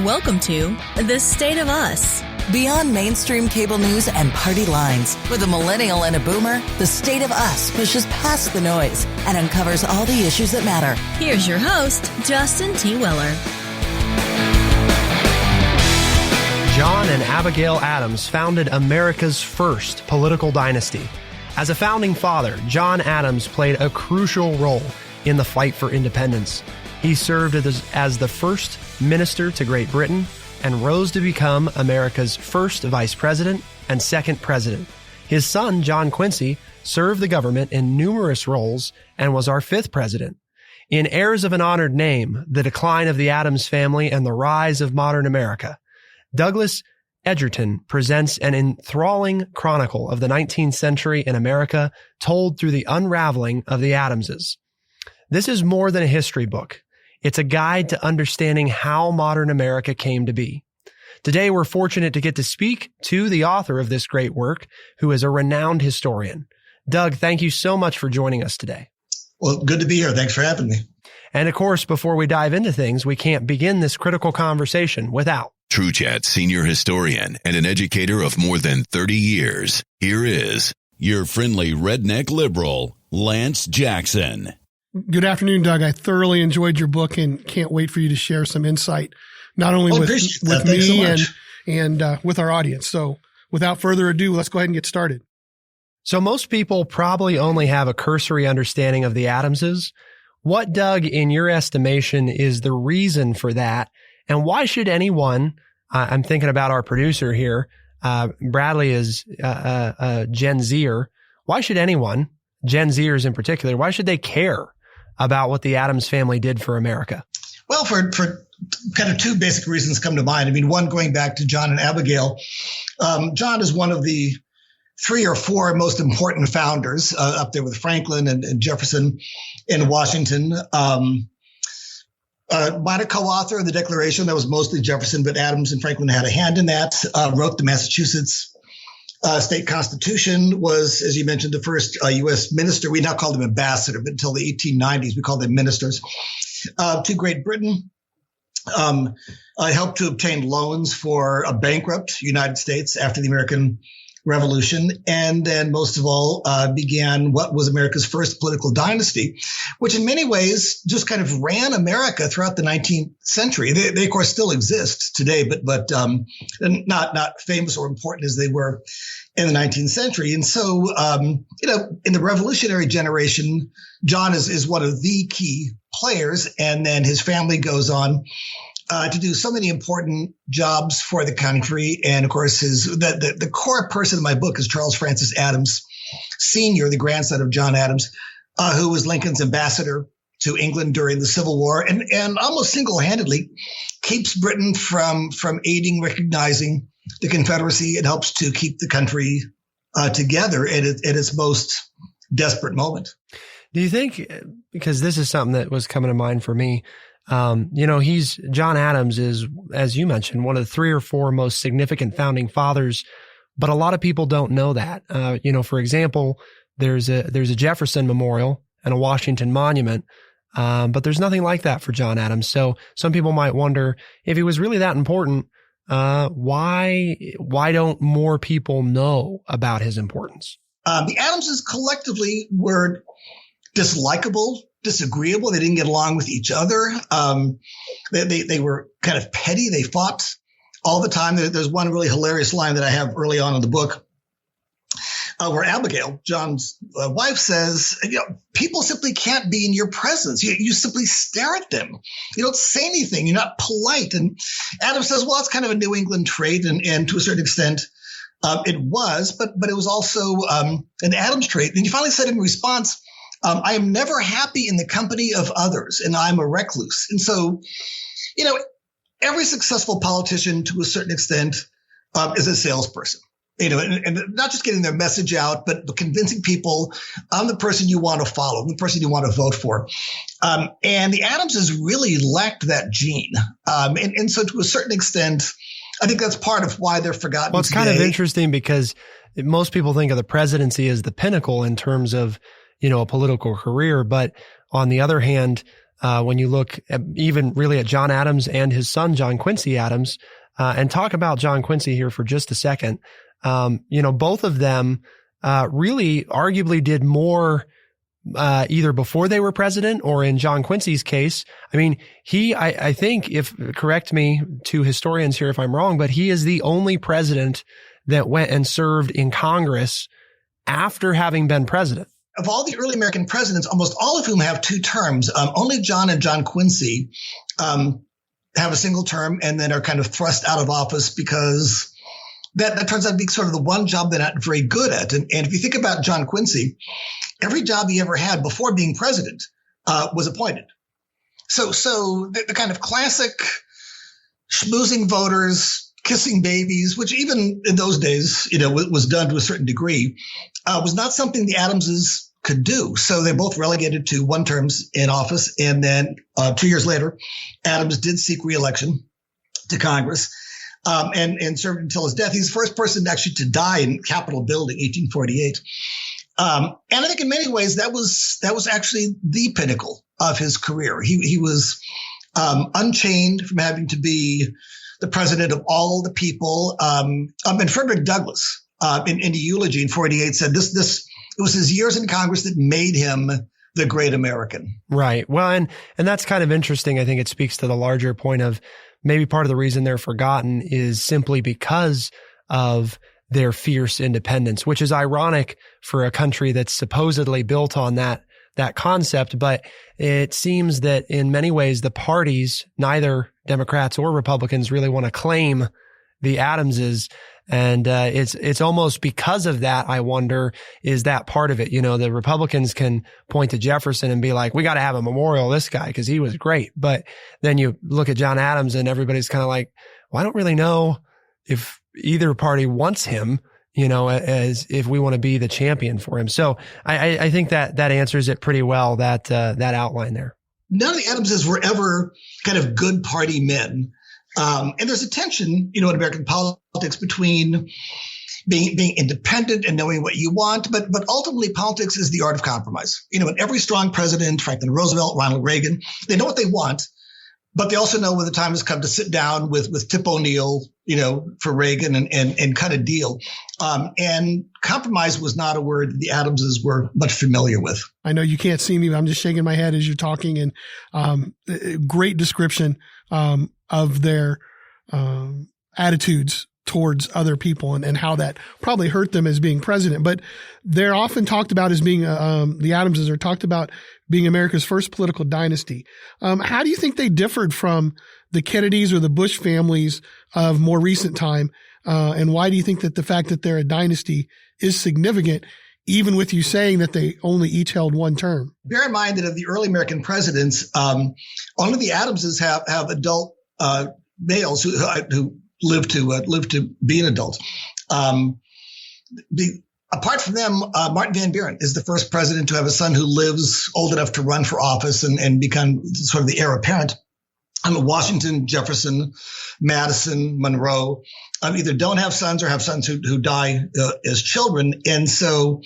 Welcome to The State of Us. Beyond mainstream cable news and party lines, with a millennial and a boomer, The State of Us pushes past the noise and uncovers all the issues that matter. Here's your host, Justin T. Weller. John and Abigail Adams founded America's first political dynasty. As a founding father, John Adams played a crucial role in the fight for independence. He served as the first minister to Great Britain and rose to become America's first vice president and second president. His son, John Quincy, served the government in numerous roles and was our fifth president. In Heirs of an Honored Name, The Decline of the Adams Family and the Rise of Modern America, Douglas Egerton presents an enthralling chronicle of the 19th century in America told through the unraveling of the Adamses. This is more than a history book. It's a guide to understanding how modern America came to be. Today, we're fortunate to get to speak to the author of this great work, who is a renowned historian. Doug, thank you so much for joining us today. Well, good to be here. Thanks for having me. And of course, before we dive into things, we can't begin this critical conversation without TrueChat senior historian and an educator of more than 30 years. Here is your friendly redneck liberal, Lance Jackson. Good afternoon, Doug. I thoroughly enjoyed your book and can't wait for you to share some insight, not only with me and with our audience. So without further ado, let's go ahead and get started. So most people probably only have a cursory understanding of the Adamses. What, Doug, in your estimation, is the reason for that? And why should anyone, I'm thinking about our producer here, Bradley is a Gen Zer. Why should anyone, Gen Zers in particular, why should they care about what the Adams family did for America? Well, for kind of two basic reasons come to mind. I mean, one, going back to John and Abigail. John is one of the 3 or 4 most important founders, up there with Franklin and Jefferson in Washington. Might a co-author of the Declaration. That was mostly Jefferson, but Adams and Franklin had a hand in that. Wrote the Massachusetts state constitution, was, as you mentioned, the first U.S. minister. We now call them ambassador, but until the 1890s, we called them ministers to Great Britain. Helped to obtain loans for a bankrupt United States after the American Revolution, and then most of all began what was America's first political dynasty, which in many ways just kind of ran America throughout the 19th century. They of course still exist today, but not famous or important as they were in the 19th century. And so, in the revolutionary generation, John is one of the key players, and then his family goes on to do so many important jobs for the country. And of course, the core person in my book is Charles Francis Adams Sr., the grandson of John Adams, who was Lincoln's ambassador to England during the Civil War, and almost single-handedly keeps Britain from aiding, recognizing the Confederacy. It helps to keep the country together at its most desperate moment. Do you think, because this is something that was coming to mind for me, John Adams is, as you mentioned, one of the 3 or 4 most significant founding fathers, but a lot of people don't know that. For example, there's a Jefferson Memorial and a Washington Monument, but there's nothing like that for John Adams. So some people might wonder, if he was really that important, why don't more people know about his importance? The Adamses collectively were dislikable, disagreeable. They didn't get along with each other. They were kind of petty. They fought all the time. There's one really hilarious line that I have early on in the book where Abigail, John's wife, says, people simply can't be in your presence. You simply stare at them. You don't say anything. You're not polite. And Adam says, well, that's kind of a New England trait. And to a certain extent, it was, but it was also an Adams trait. And he finally said in response, I am never happy in the company of others, and I'm a recluse. And so, every successful politician to a certain extent is a salesperson, and not just getting their message out, but convincing people I'm the person you want to follow, the person you want to vote for. And the Adamses really lacked that gene. And so to a certain extent, I think that's part of why they're forgotten. Well, it's today. kind of interesting because most people think of the presidency as the pinnacle in terms of a political career. But on the other hand, when you look at even really at John Adams and his son, John Quincy Adams, and talk about John Quincy here for just a second. Both of them really arguably did more either before they were president or in John Quincy's case. I mean, I think, correct me to historians here if I'm wrong, but he is the only president that went and served in Congress after having been president. Of all the early American presidents, almost all of whom have 2 terms, only John and John Quincy have a single term and then are kind of thrust out of office because that turns out to be sort of the one job they're not very good at. And if you think about John Quincy, every job he ever had before being president was appointed. So the kind of classic schmoozing voters, kissing babies, which even in those days, was done to a certain degree, was not something the Adamses could do. So they're both relegated to 1 terms in office. And then 2 years later, Adams did seek re-election to Congress. And served until his death. He's the first person actually to die in Capitol Building, 1848. And I think in many ways that was actually the pinnacle of his career. He was unchained from having to be the president of all the people. And Frederick Douglass, in the eulogy in 48, said it was his years in Congress that made him the great American. Right. Well, and that's kind of interesting. I think it speaks to the larger point of maybe part of the reason they're forgotten is simply because of their fierce independence, which is ironic for a country that's supposedly built on that concept. But it seems that in many ways, the parties, neither Democrats or Republicans, really want to claim the Adamses. And it's almost because of that, I wonder, is that part of it? The Republicans can point to Jefferson and be like, we got to have a memorial to this guy because he was great. But then you look at John Adams and everybody's kind of like, well, I don't really know if either party wants him, as if we want to be the champion for him. So I think that answers it pretty well, that outline there. None of the Adamses were ever kind of good party men. And there's a tension, in American politics between being independent and knowing what you want. But ultimately, politics is the art of compromise. And every strong president, Franklin Roosevelt, Ronald Reagan, they know what they want, but they also know when the time has come to sit down with Tip O'Neill, for Reagan and cut a deal. And compromise was not a word that the Adamses were much familiar with. I know you can't see me, but I'm just shaking my head as you're talking. And great description of their attitudes towards other people and how that probably hurt them as being president. But they're often talked about as being, the Adamses are talked about being America's first political dynasty. How do you think they differed from the Kennedys or the Bush families of more recent time? And why do you think that the fact that they're a dynasty is significant, even with you saying that they only each held 1 term? Bear in mind that of the early American presidents, only the Adamses have adult males who live to be an adult. Apart from them, Martin Van Buren is the first president to have a son who lives old enough to run for office and become sort of the heir apparent. Washington, Jefferson, Madison, Monroe either don't have sons or have sons who die as children. And so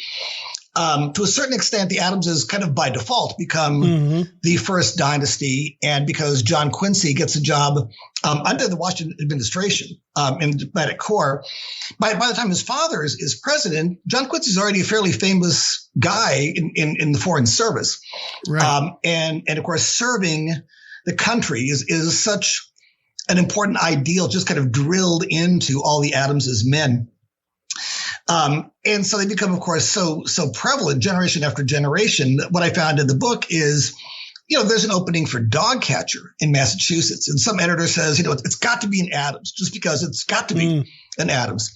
to a certain extent, the Adamses kind of by default become the first dynasty. And because John Quincy gets a job under the Washington administration in the diplomatic corps, by the time his father is president, John Quincy is already a fairly famous guy in the foreign service. Right. And of course, serving the country is such an important ideal, just kind of drilled into all the Adamses men. And so they become, of course, so prevalent generation after generation. What I found in the book is, there's an opening for dog catcher in Massachusetts. And some editor says, it's got to be an Adams just because it's got to be an Adams.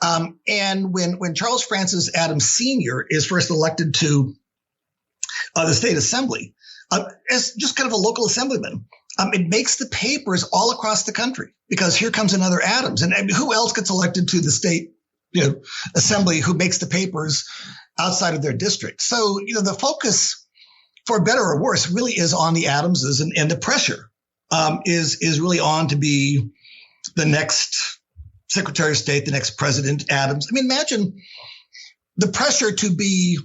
And when Charles Francis Adams Sr. is first elected to the state assembly, as just kind of a local assemblyman, it makes the papers all across the country because here comes another Adams. And who else gets elected to the state assembly who makes the papers outside of their district? So, the focus, for better or worse, really is on the Adamses, and the pressure is really on to be the next Secretary of State, the next President Adams. I mean, imagine the pressure to be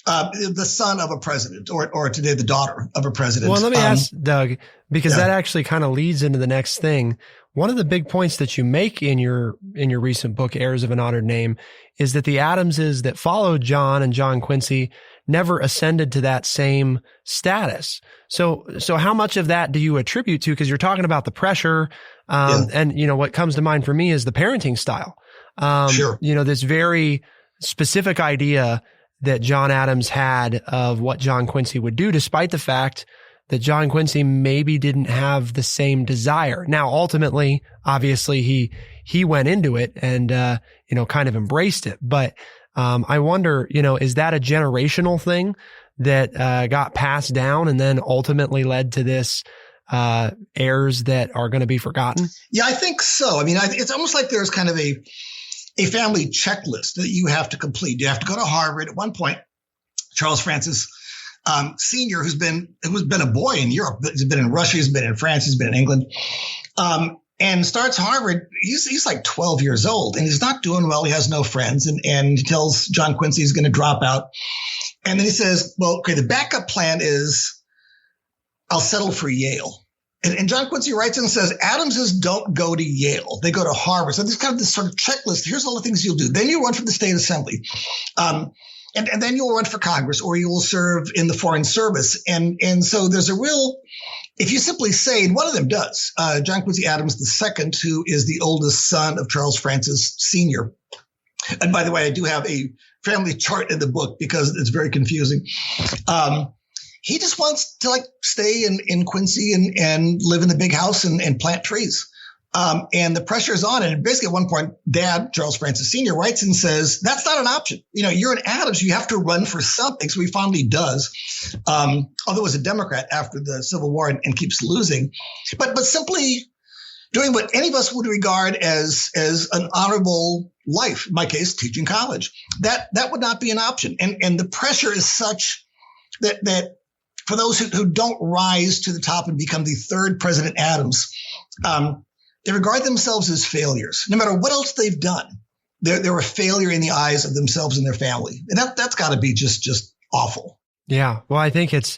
The son of a president, or today the daughter of a president. Well, let me ask Doug, because that actually kind of leads into the next thing. One of the big points that you make in your recent book, Heirs of an Honored Name, is that the Adamses that followed John and John Quincy never ascended to that same status. So how much of that do you attribute to? Because you're talking about the pressure, and what comes to mind for me is the parenting style. Sure. This very specific idea that John Adams had of what John Quincy would do, despite the fact that John Quincy maybe didn't have the same desire. Now, ultimately, obviously, he went into it and, kind of embraced it. But I wonder, is that a generational thing that got passed down and then ultimately led to this heirs that are going to be forgotten? Yeah, I think so. I mean, it's almost like there's kind of a family checklist that you have to complete. You have to go to Harvard. At one point, Charles Francis Sr., who's been a boy in Europe, he's been in Russia, he's been in France, he's been in England, and starts Harvard. He's like 12 years old, and he's not doing well. He has no friends, and he tells John Quincy he's going to drop out. And then he says, well, okay, the backup plan is I'll settle for Yale. And John Quincy writes in and says, Adamses don't go to Yale. They go to Harvard. So there's kind of this sort of checklist. Here's all the things you'll do. Then you run for the state assembly. And then you'll run for Congress, or you will serve in the foreign service. And so there's a real, if you simply say, and one of them does, John Quincy Adams II, who is the oldest son of Charles Francis Sr. And by the way, I do have a family chart in the book because it's very confusing. He just wants to stay in Quincy and live in the big house and plant trees. And the pressure is on. And basically at one point, Dad, Charles Francis Sr., writes and says, that's not an option. You're an Adams. You have to run for something. So he finally does, although was a Democrat after the Civil War and keeps losing. But simply doing what any of us would regard as an honorable life, in my case, teaching college, that would not be an option. And the pressure is such that for those who don't rise to the top and become the third President Adams, they regard themselves as failures. No matter what else they've done, they're a failure in the eyes of themselves and their family. And that's got to be just awful. Yeah. Well, I think it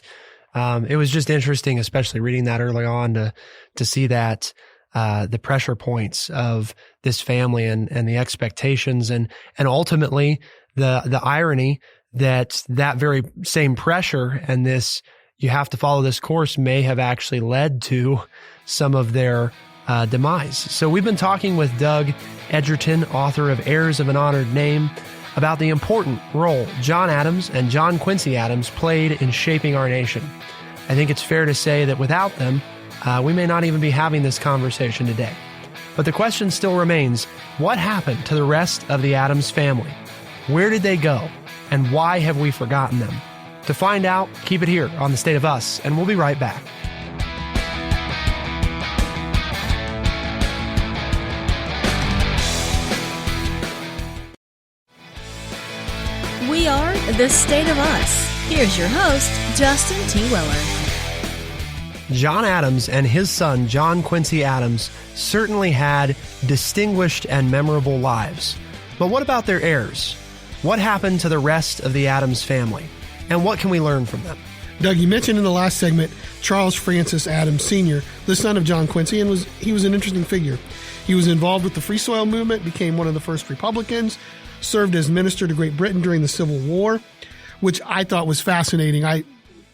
was just interesting, especially reading that early on to see that the pressure points of this family and the expectations and ultimately the irony that very same pressure and this, you have to follow this course, may have actually led to some of their demise. So we've been talking with Doug Egerton, author of Heirs of an Honored Name, about the important role John Adams and John Quincy Adams played in shaping our nation. I think it's fair to say that without them, we may not even be having this conversation today. But the question still remains, what happened to the rest of the Adams family? Where did they go? And why have we forgotten them? To find out, keep it here on The State of Us, and we'll be right back. We are The State of Us. Here's your host, Justin T. Weller. John Adams and his son, John Quincy Adams, certainly had distinguished and memorable lives. But what about their heirs? What happened to the rest of the Adams family? And what can we learn from them? Doug, you mentioned in the last segment Charles Francis Adams Sr., the son of John Quincy, and he was an interesting figure. He was involved with the Free Soil movement, became one of the first Republicans, served as minister to Great Britain during the Civil War, which I thought was fascinating. I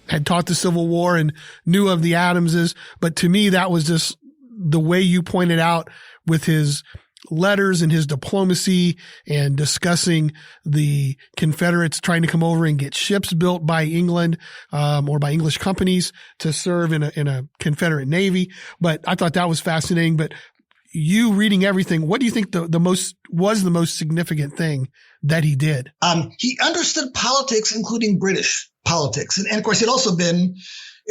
had taught the Civil War and knew of the Adamses, but to me, that was just the way you pointed out with his letters and his diplomacy and discussing the Confederates trying to come over and get ships built by England, or by English companies to serve in a Confederate Navy. But I thought that was fascinating. But you reading everything, what do you think the most significant thing that he did? He understood politics, including British politics. And of course, he'd also been,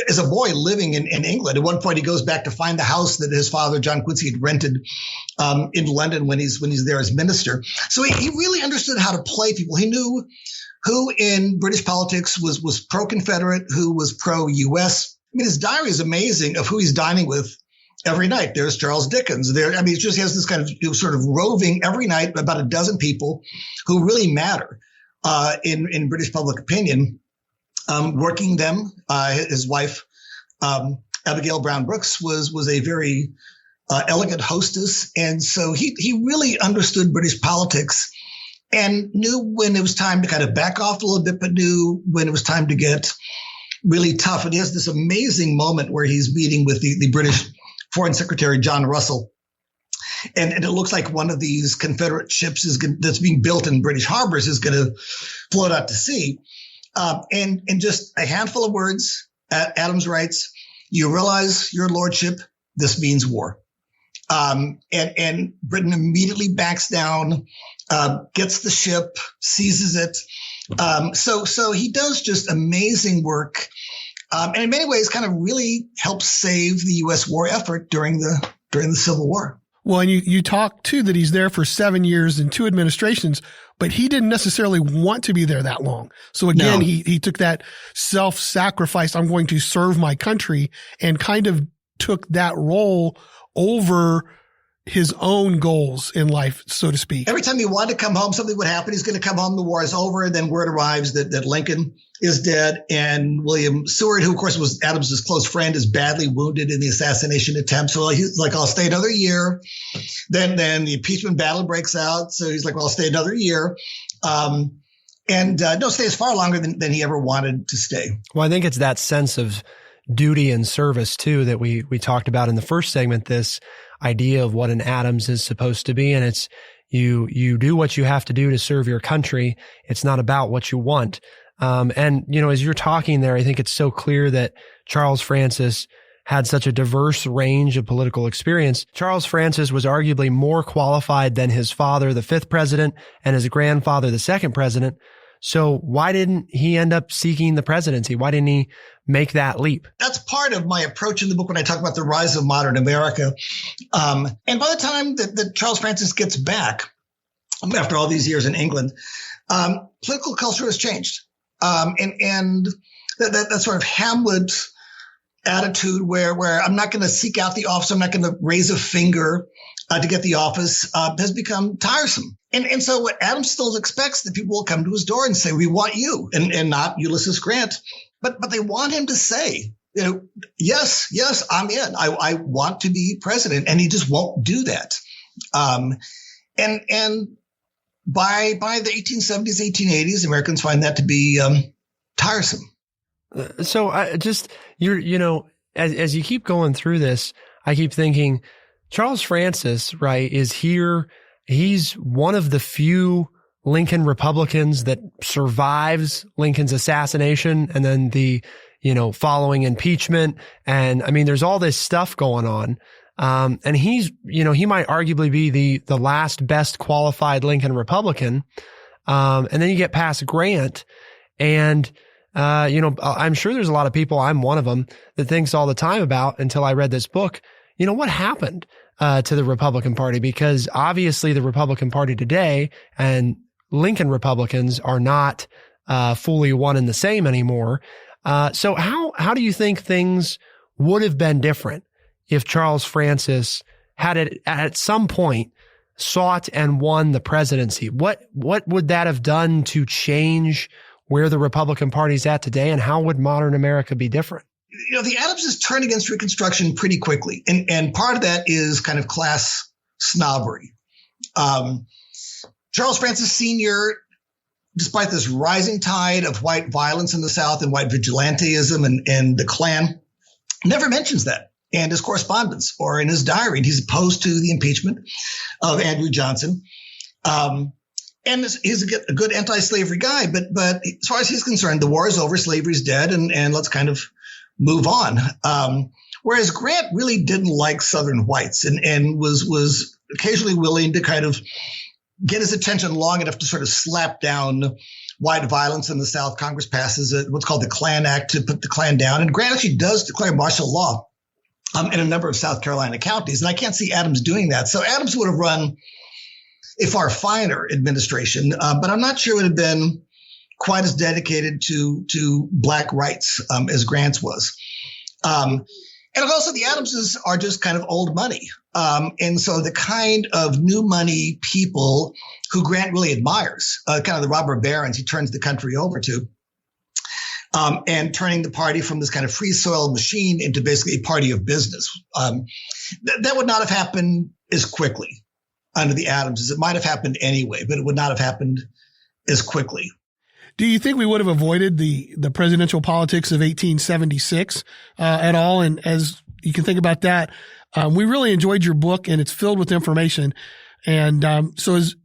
as a boy, living in England. At one point, he goes back to find the house that his father, John Quincy, had rented in London when he's there as minister. So he really understood how to play people. He knew who in British politics was pro-Confederate, who was pro-U.S. I mean, his diary is amazing of who he's dining with every night. There's Charles Dickens. He just has this kind of sort of roving every night about a dozen people who really matter. in British public opinion, working them. His wife, Abigail Brown Brooks, was a very elegant hostess. And so he really understood British politics and knew when it was time to kind of back off a little bit, but knew when it was time to get really tough. And he has this amazing moment where he's meeting with the British Foreign Secretary, John Russell. And it looks like one of these Confederate ships that's being built in British harbors is going to float out to sea. And in just a handful of words, Adams writes, "You realize, your lordship, this means war." And Britain immediately backs down, gets the ship, seizes it. So he does just amazing work. And in many ways kind of really helps save the U.S. war effort during the Civil War. Well, and you talk too that he's there for 7 years and 2 administrations, but he didn't necessarily want to be there that long. So again, No. he took that self-sacrifice, I'm going to serve my country, and kind of took that role over his own goals in life, so to speak. Every time he wanted to come home, something would happen. He's going to come home. The war is over. Then word arrives that Lincoln is dead. And William Seward, who of course was Adams's close friend, is badly wounded in the assassination attempt. So he's like, I'll stay another year. Then the impeachment battle breaks out. So he's like, well, I'll stay another year. Stays far longer than he ever wanted to stay. Well, I think it's that sense of duty and service too that we talked about in the first segment, this idea of what an Adams is supposed to be. And it's you do what you have to do to serve your country. It's not about what you want. And as you're talking there, I think it's so clear that Charles Francis had such a diverse range of political experience. Charles Francis was arguably more qualified than his father, the 5th president, and his grandfather, the 2nd president. So why didn't he end up seeking the presidency? Why didn't he make that leap? That's part of my approach in the book when I talk about the rise of modern America. And by the time that Charles Francis gets back, after all these years in England, political culture has changed. And that sort of Hamlet attitude where I'm not going to seek out the office, I'm not going to raise a finger to get the office, has become tiresome. And so what Adams still expects that people will come to his door and say, we want you, and not Ulysses Grant. But they want him to say, yes, I'm in. I want to be president. And he just won't do that. And by the 1870s, 1880s, Americans find that to be tiresome. So as you keep going through this, I keep thinking Charles Francis, right, is here. He's one of the few Lincoln Republicans that survives Lincoln's assassination and then the, following impeachment. And I mean, there's all this stuff going on. And he's, he might arguably be the last best qualified Lincoln Republican. And then you get past Grant and, I'm sure there's a lot of people, I'm one of them, that thinks all the time about until I read this book, what happened to the Republican Party? Because obviously the Republican Party today and Lincoln Republicans are not fully one and the same anymore. So how do you think things would have been different if Charles Francis had at some point sought and won the presidency? What would that have done to change where the Republican Party's at today, and how would modern America be different? The Adamses turn against Reconstruction pretty quickly. And part of that is kind of class snobbery. Charles Francis Sr., despite this rising tide of white violence in the South and white vigilantism and the Klan, never mentions that in his correspondence or in his diary. And he's opposed to the impeachment of Andrew Johnson. And he's a good anti-slavery guy. But as far as he's concerned, the war is over, slavery's dead, and let's kind of move on. Whereas Grant really didn't like Southern whites and was occasionally willing to kind of get his attention long enough to sort of slap down white violence in the South. Congress passes what's called the Klan Act to put the Klan down. And Grant actually does declare martial law in a number of South Carolina counties. And I can't see Adams doing that. So Adams would have run a far finer administration, but I'm not sure it would have been quite as dedicated to black rights as Grant's was. And also the Adamses are just kind of old money. And so the kind of new money people who Grant really admires, kind of the robber barons he turns the country over to, and turning the party from this kind of free soil machine into basically a party of business. That would not have happened as quickly under the Adamses. It might have happened anyway, but it would not have happened as quickly. Do you think we would have avoided the presidential politics of 1876 at all? And as you can think about that, we really enjoyed your book, and it's filled with information. And so is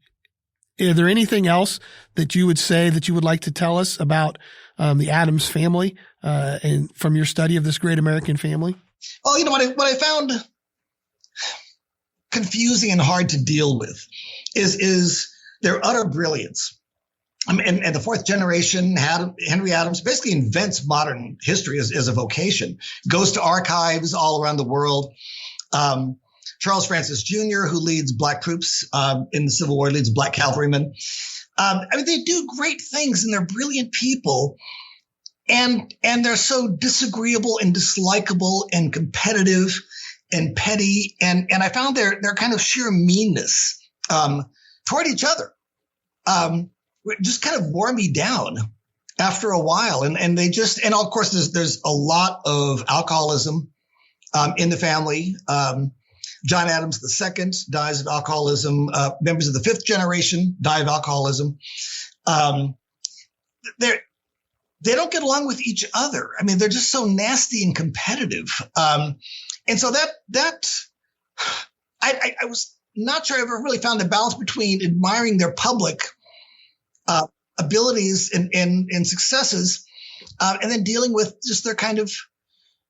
there anything else that you would say that you would like to tell us about the Adams family and from your study of this great American family? Well, what I found confusing and hard to deal with is their utter brilliance. And the fourth generation, Henry Adams basically invents modern history as a vocation, goes to archives all around the world. Charles Francis Jr., who leads black troops in the Civil War, leads black cavalrymen. They do great things, and they're brilliant people. And they're so disagreeable and dislikable and competitive and petty. And I found their kind of sheer meanness toward each other just kind of wore me down after a while. And of course, there's a lot of alcoholism in the family. John Adams II dies of alcoholism. Members of the fifth generation die of alcoholism. They don't get along with each other. They're just so nasty and competitive. And so I was not sure I ever really found the balance between admiring their public abilities and successes, and then dealing with just their kind of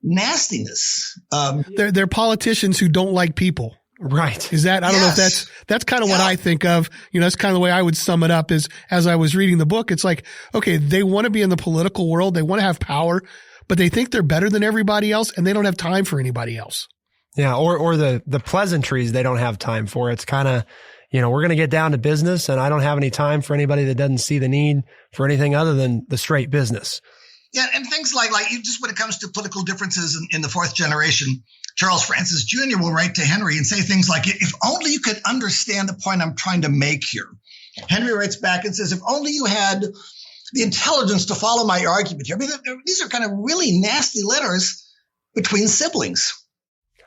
nastiness. They're politicians who don't like people. Right. Is that, I don't know if that's kind of what I think of, that's kind of the way I would sum it up is as I was reading the book, it's like, okay, they want to be in the political world. They want to have power, but they think they're better than everybody else and they don't have time for anybody else. Yeah. Or the pleasantries they don't have time for. It's kind of, we're going to get down to business, and I don't have any time for anybody that doesn't see the need for anything other than the straight business. Yeah. And things like just when it comes to political differences in the fourth generation, Charles Francis Jr. will write to Henry and say things like, if only you could understand the point I'm trying to make here. Henry writes back and says, if only you had the intelligence to follow my argument here. These are kind of really nasty letters between siblings.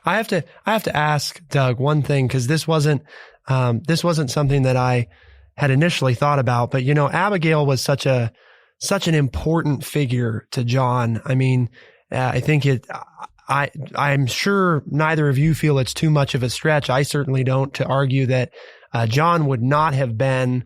I have to ask Doug one thing, because this wasn't something that I had initially thought about, but Abigail was such an important figure to John. I think I'm sure neither of you feel it's too much of a stretch. I certainly don't, to argue that John would not have been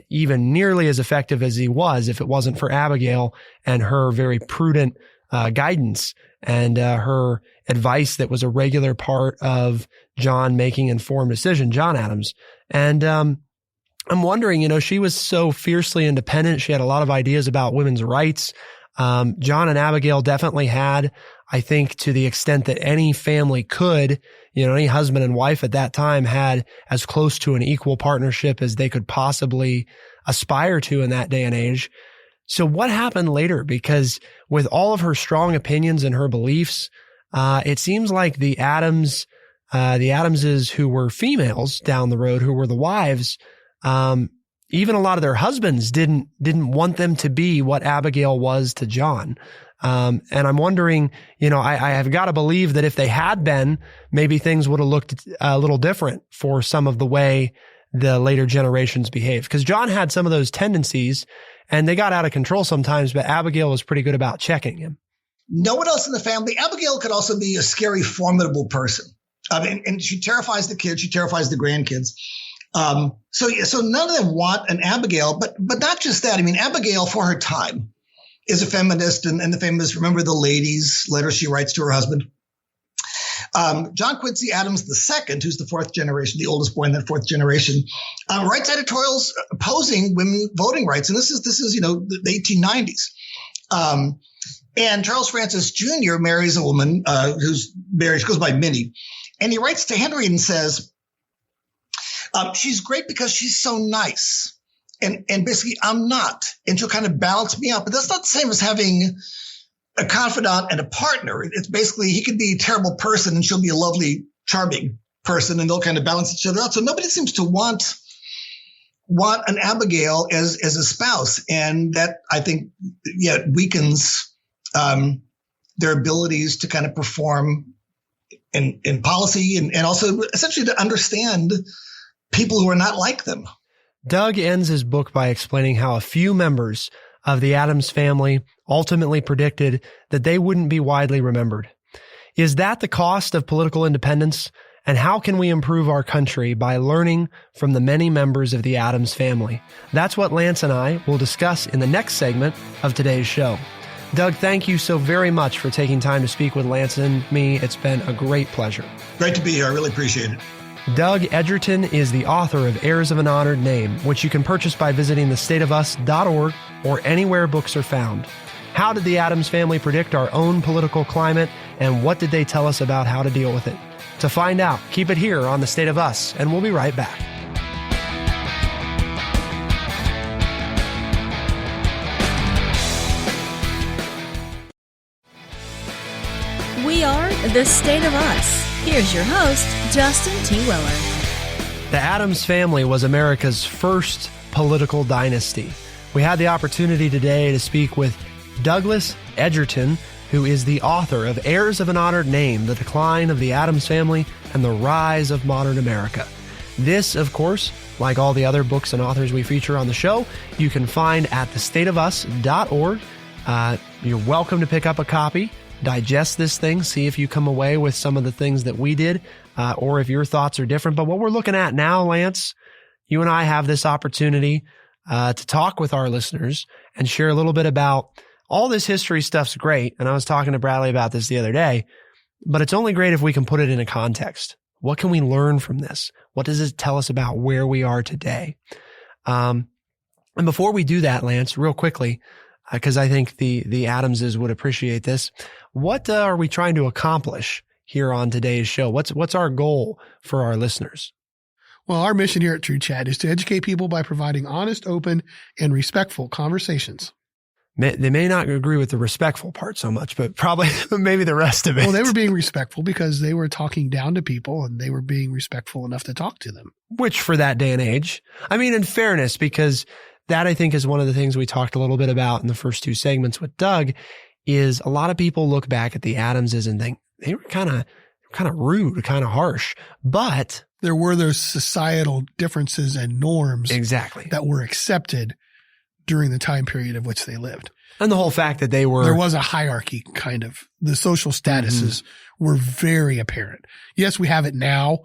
even nearly as effective as he was if it wasn't for Abigail and her very prudent guidance and her advice that was a regular part of John making informed decisions, John Adams. And I'm wondering, she was so fiercely independent. She had a lot of ideas about women's rights. John and Abigail definitely had, I think, to the extent that any family could, any husband and wife at that time had as close to an equal partnership as they could possibly aspire to in that day and age. So what happened later? Because with all of her strong opinions and her beliefs, it seems like the Adamses who were females down the road, who were the wives, even a lot of their husbands didn't want them to be what Abigail was to John. And I'm wondering, I have got to believe that if they had been, maybe things would have looked a little different for some of the way the later generations behaved. Because John had some of those tendencies and they got out of control sometimes, but Abigail was pretty good about checking him. No one else in the family. Abigail could also be a scary, formidable person. And she terrifies the kids. She terrifies the grandkids. So none of them want an Abigail, but not just that. Abigail, for her time, is a feminist, and the famous "Remember the Ladies" letter she writes to her husband. John Quincy Adams II, who's the fourth generation, the oldest boy in that fourth generation, writes editorials opposing women voting rights, and this is the 1890s. And Charles Francis Jr. marries a woman whose marriage goes by Minnie, and he writes to Henry and says, she's great because she's so nice. And basically, I'm not. And she'll kind of balance me out. But that's not the same as having a confidant and a partner. It's basically, he could be a terrible person and she'll be a lovely, charming person, and they'll kind of balance each other out. So nobody seems to want an Abigail as a spouse. And that, I think, weakens their abilities to kind of perform in policy and also essentially to understand people who are not like them. Doug ends his book by explaining how a few members of the Adams family ultimately predicted that they wouldn't be widely remembered. Is that the cost of political independence? And how can we improve our country by learning from the many members of the Adams family? That's what Lance and I will discuss in the next segment of today's show. Doug, thank you so very much for taking time to speak with Lance and me. It's been a great pleasure. Great to be here. I really appreciate it. Doug Egerton is the author of Heirs of an Honored Name, which you can purchase by visiting thestateofus.org or anywhere books are found. How did the Adams family predict our own political climate, and what did they tell us about how to deal with it? To find out, keep it here on The State of Us, and we'll be right back. We are The State of Us. Here's your host, Justin T. Weller. The Adams family was America's first political dynasty. We had the opportunity today to speak with Douglas Egerton, who is the author of Heirs of an Honored Name, The Decline of the Adams Family and the Rise of Modern America. This, of course, like all the other books and authors we feature on the show, you can find at thestateofus.org. You're welcome to pick up a copy, digest this thing, see if you come away with some of the things that we did, or if your thoughts are different. But what we're looking at now, Lance, you and I have this opportunity to talk with our listeners and share a little bit about all this history stuff's great. And I was talking to Bradley about this the other day, but it's only great if we can put it in a context. What can we learn from this? What does it tell us about where we are today? And before we do that, Lance, real quickly, because I think the Adamses would appreciate this. What are we trying to accomplish here on today's show? What's our goal for our listeners? Well, our mission here at True Chat is to educate people by providing honest, open, and respectful conversations. They may not agree with the respectful part so much, but probably maybe the rest of it. Well, they were being respectful because they were talking down to people and they were being respectful enough to talk to them. Which for that day and age, I mean, in fairness, because that I think is one of the things we talked a little bit about in the first two segments with Doug, is a lot of people look back at the Adamses and think they were kind of rude, kind of harsh, but there were those societal differences and norms exactly that were accepted during the time period of which they lived. And the whole fact that there was a hierarchy, kind of. The social statuses were very apparent. Yes, we have it now,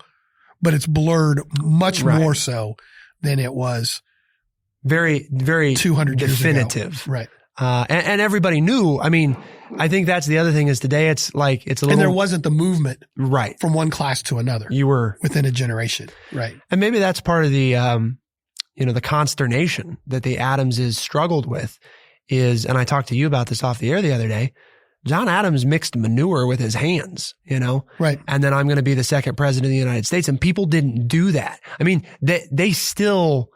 but it's blurred much more so than it was very, very 200 definitive. Years ago. Right. And everybody knew. I mean, I think that's the other thing is today it's a little. And there wasn't the movement right from one class to another. You were within a generation. Right. And maybe that's part of the, the consternation that the Adamses struggled with is, and I talked to you about this off the air the other day, John Adams mixed manure with his hands, Right. And then I'm going to be the second president of the United States. And people didn't do that. I mean, they still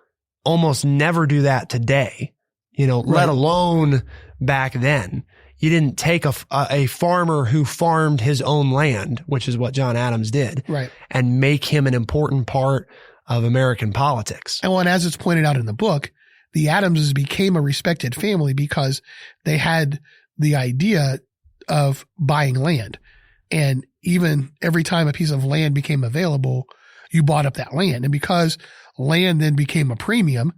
almost never do that today, let alone back then. You didn't take a farmer who farmed his own land, which is what John Adams did, right, and make him an important part of American politics. And as it's pointed out in the book, the Adamses became a respected family because they had the idea of buying land. And even every time a piece of land became available, you bought up that land. And because land then became a premium,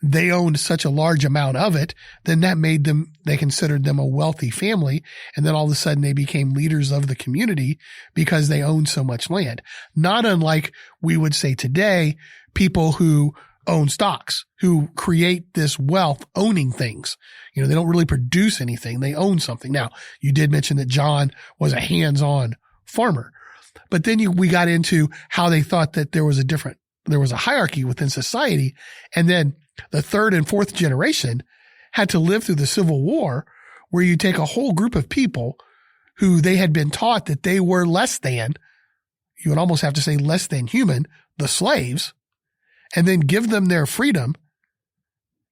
they owned such a large amount of it, then that made them, they considered them a wealthy family. And then all of a sudden they became leaders of the community because they owned so much land. Not unlike we would say today, people who own stocks, who create this wealth owning things. They don't really produce anything. They own something. Now, you did mention that John was a hands-on farmer, but then we got into how they thought that there was a hierarchy within society. And then the third and fourth generation had to live through the Civil War, where you take a whole group of people who they had been taught that they were less than, you would almost have to say less than human, the slaves, and then give them their freedom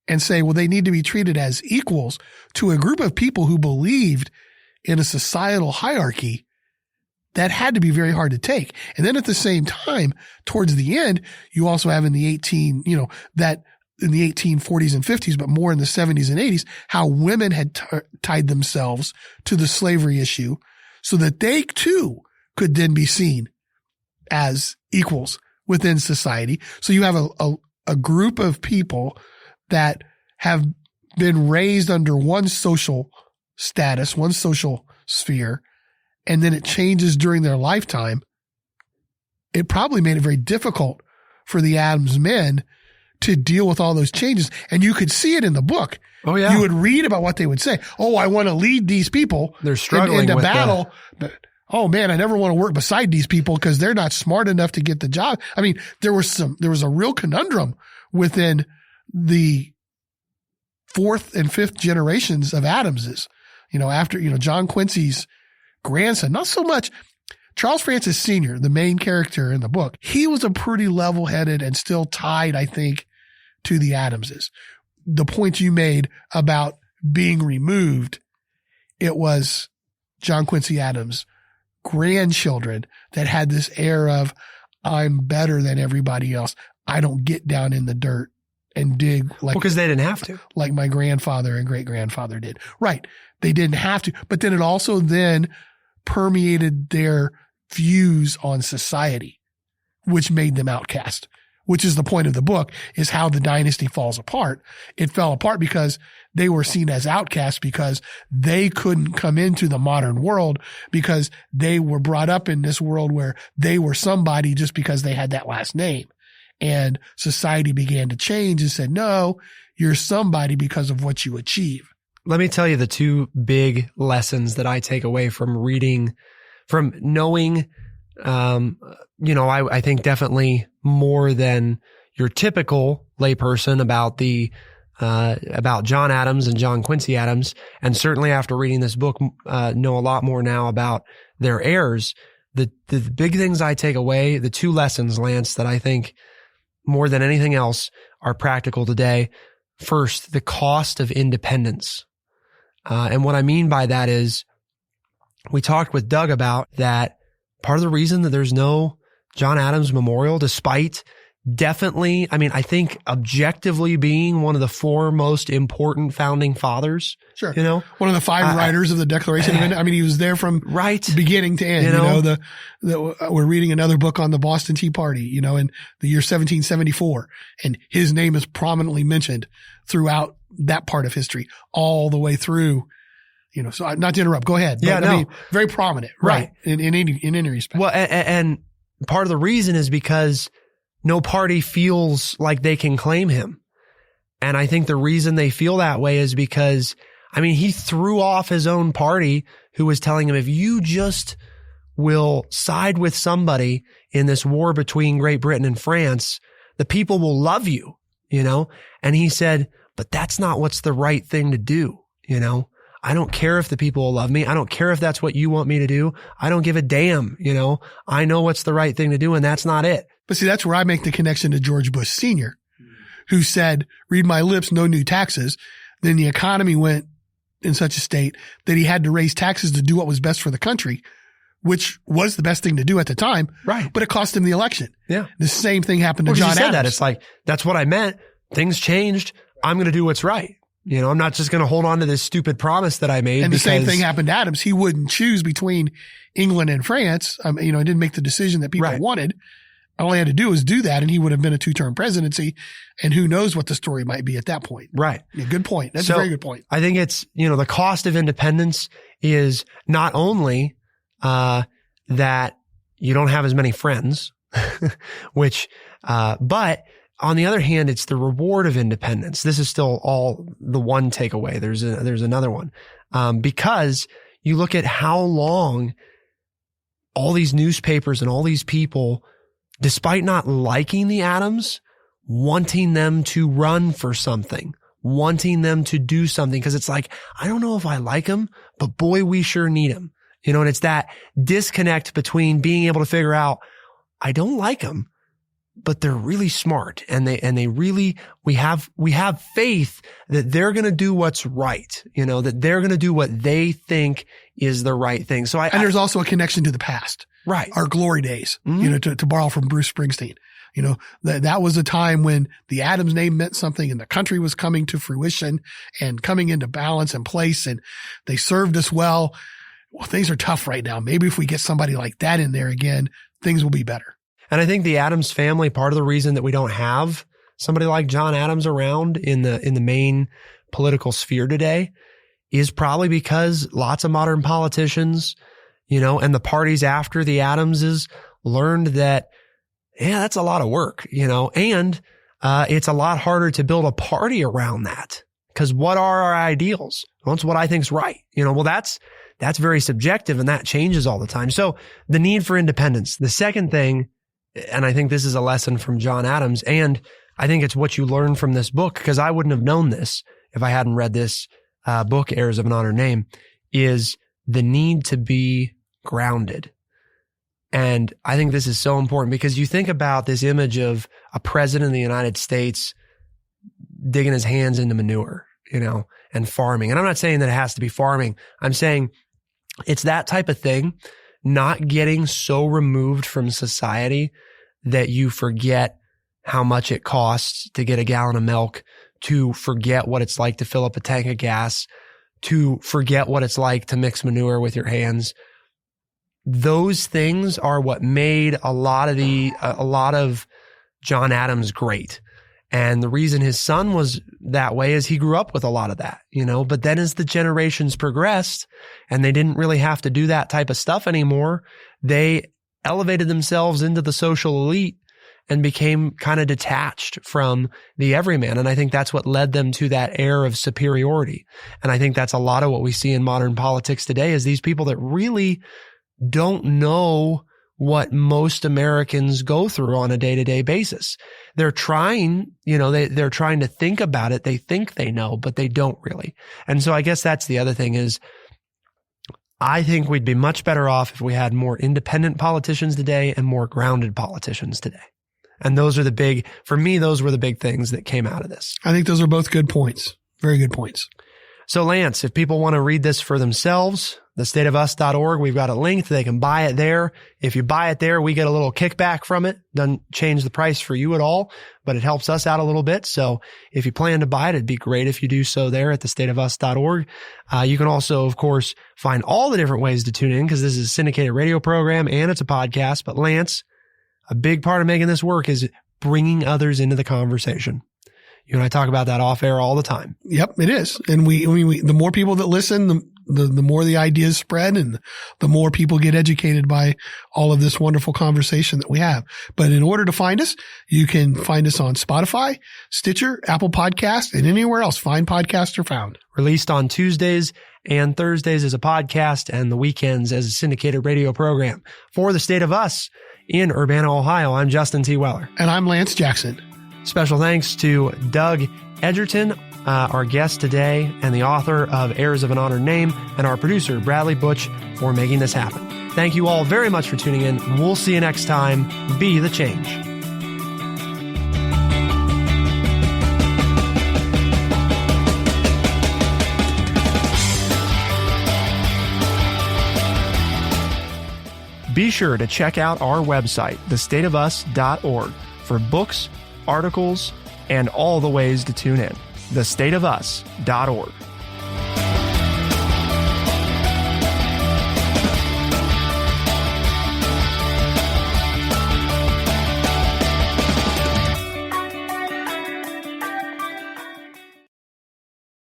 and say, well, they need to be treated as equals to a group of people who believed in a societal hierarchy that had to be very hard to take. And then at the same time, towards the end, you also have in the 1840s and 50s, but more in the 70s and 80s, how women had tied themselves to the slavery issue so that they too could then be seen as equals within society. So you have a group of people that have been raised under one social status, one social sphere, and then it changes during their lifetime. It probably made it very difficult for the Adams men to deal with all those changes. And you could see it in the book. Oh, yeah. You would read about what they would say. Oh, I want to lead these people. They're struggling into with battle. But, oh man, I never want to work beside these people because they're not smart enough to get the job. I mean, there was a real conundrum within the fourth and fifth generations of Adamses, after, John Quincy's grandson, not so much Charles Francis Sr., the main character in the book. He was a pretty level-headed and still tied, I think, to the Adamses. The point you made about being removed, it was John Quincy Adams' grandchildren that had this air of, I'm better than everybody else. I don't get down in the dirt and dig because they didn't have to, like my grandfather and great grandfather did. Right. They didn't have to, but then it also then permeated their views on society, which made them outcast, which is the point of the book, is how the dynasty falls apart. It fell apart because they were seen as outcasts because they couldn't come into the modern world because they were brought up in this world where they were somebody just because they had that last name. And society began to change and said, no, you're somebody because of what you achieve. Let me tell you the two big lessons that I take away from reading, from knowing, I think definitely more than your typical layperson about about John Adams and John Quincy Adams. And certainly after reading this book, know a lot more now about their heirs. The big things I take away, the two lessons, Lance, that I think more than anything else are practical today. First, the cost of independence. And what I mean by that is we talked with Doug about that part of the reason that there's no John Adams Memorial, despite definitely, I think objectively being one of the four most important founding fathers. Sure. One of the five writers of the Declaration of Independence. He was there from beginning to end. We're reading another book on the Boston Tea Party, in the year 1774, and his name is prominently mentioned throughout that part of history all the way through, so not to interrupt. Go ahead. But, very prominent. Right. In any respect. Well, and part of the reason is because no party feels like they can claim him. And I think the reason they feel that way is because, he threw off his own party who was telling him, if you just will side with somebody in this war between Great Britain and France, the people will love you, And he said, but that's not what's the right thing to do, I don't care if the people will love me. I don't care if that's what you want me to do. I don't give a damn, I know what's the right thing to do, and that's not it. But see, that's where I make the connection to George Bush Sr., who said, read my lips, no new taxes. Then the economy went in such a state that he had to raise taxes to do what was best for the country, which was the best thing to do at the time. Right. But it cost him the election. Yeah. The same thing happened to John Adams. That. It's like, that's what I meant. Things changed. I'm going to do what's right. I'm not just going to hold on to this stupid promise that I made. And the same thing happened to Adams. He wouldn't choose between England and France. He didn't make the decision that people wanted. All he had to do was do that, and he would have been a 2-term presidency. And who knows what the story might be at that point. Right. Yeah, good point. That's a very good point. I think it's, the cost of independence is not only that you don't have as many friends, but on the other hand, it's the reward of independence. This is still all the one takeaway. There's another one. Because you look at how long all these newspapers and all these people, despite not liking the Adams, wanting them to run for something, wanting them to do something. Cause it's like, I don't know if I like him, but boy, we sure need him. And it's that disconnect between being able to figure out, I don't like him, but they're really smart, and they really, we have faith that they're going to do what's right, that they're going to do what they think is the right thing. So and there's also a connection to the past, right? Our glory days, to borrow from Bruce Springsteen, that was a time when the Adams name meant something and the country was coming to fruition and coming into balance and place, and they served us well. Well, things are tough right now. Maybe if we get somebody like that in there again, things will be better. And I think the Adams family, part of the reason that we don't have somebody like John Adams around in the main political sphere today is probably because lots of modern politicians, and the parties after the Adamses learned that, that's a lot of work, and it's a lot harder to build a party around that. Because what are our ideals? Well, it's what I think's right. Well, that's very subjective, and that changes all the time. So the need for independence. The second thing, and I think this is a lesson from John Adams, and I think it's what you learn from this book, because I wouldn't have known this if I hadn't read this book, Heirs of an Honored Name, is the need to be grounded. And I think this is so important because you think about this image of a president of the United States digging his hands into manure, and farming. And I'm not saying that it has to be farming. I'm saying it's that type of thing, not getting so removed from society that you forget how much it costs to get a gallon of milk, to forget what it's like to fill up a tank of gas, to forget what it's like to mix manure with your hands. Those things are what made a lot of John Adams great. And the reason his son was that way is he grew up with a lot of that, but then as the generations progressed and they didn't really have to do that type of stuff anymore, they elevated themselves into the social elite and became kind of detached from the everyman. And I think that's what led them to that air of superiority. And I think that's a lot of what we see in modern politics today is these people that really don't know what most Americans go through on a day-to-day basis. They're trying, they're trying to think about it. They think they know, but they don't really. And so I guess that's the other thing is I think we'd be much better off if we had more independent politicians today and more grounded politicians today. And those were the big things that came out of this. I think those are both good points. Very good points. So Lance, if people want to read this for themselves, thestateofus.org, we've got a link. They can buy it there. If you buy it there, we get a little kickback from it. Doesn't change the price for you at all, but it helps us out a little bit. So if you plan to buy it, it'd be great if you do so there at thestateofus.org. You can also, of course, find all the different ways to tune in because this is a syndicated radio program and it's a podcast. But Lance, a big part of making this work is bringing others into the conversation. You and I talk about that off air all the time. Yep, it is. And we the more people that listen, the more the ideas spread and the more people get educated by all of this wonderful conversation that we have. But in order to find us, you can find us on Spotify, Stitcher, Apple Podcasts, and anywhere else fine podcasts are found. Released on Tuesdays and Thursdays as a podcast and the weekends as a syndicated radio program. For the State of Us in Urbana, Ohio, I'm Justin T. Weller. And I'm Lance Jackson. Special thanks to Doug Egerton, our guest today, and the author of Heirs of an Honored Name, and our producer, Bradley Butch, for making this happen. Thank you all very much for tuning in. We'll see you next time. Be the change. Be sure to check out our website, thestateofus.org, for books, articles, and all the ways to tune in. thestateofus.org.